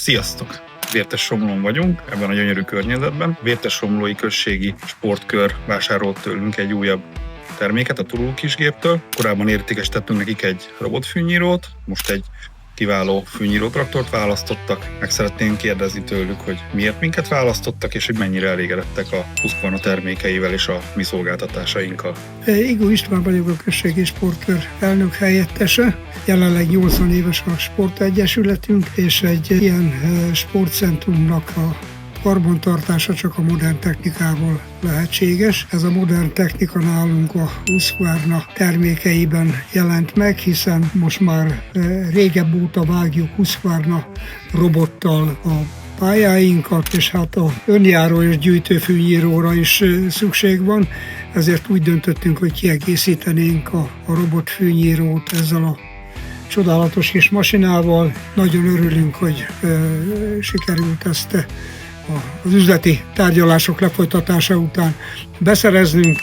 Sziasztok! Vértessomlón vagyunk, ebben a gyönyörű környezetben. Vértessomlói községi sportkör vásárolt tőlünk egy újabb terméket a Turul kisgéptől. Korábban értékesítettünk nekik egy robotfűnyírót, most egy kiváló fűnyírótraktort választottak. Meg szeretném kérdezni tőlük, hogy miért minket választottak, és hogy mennyire elégedettek a Husqvarna termékeivel és a mi szolgáltatásainkkal. Igó István vagyok, a községi sportkör elnök helyettese. Jelenleg 80 éves a sportegyesületünk, és egy ilyen sportcentrumnak a karbantartása csak a modern technikával lehetséges. Ez a modern technika nálunk a Husqvarna termékeiben jelent meg, hiszen most már régebb óta vágjuk Husqvarna robottal a pályáinkat, és hát a önjáró és gyűjtőfűnyíróra is szükség van, ezért úgy döntöttünk, hogy kiegészítenénk a robotfűnyírót ezzel a csodálatos kis masinával. Nagyon örülünk, hogy sikerült ezt az üzleti tárgyalások lefolytatása után beszereznünk.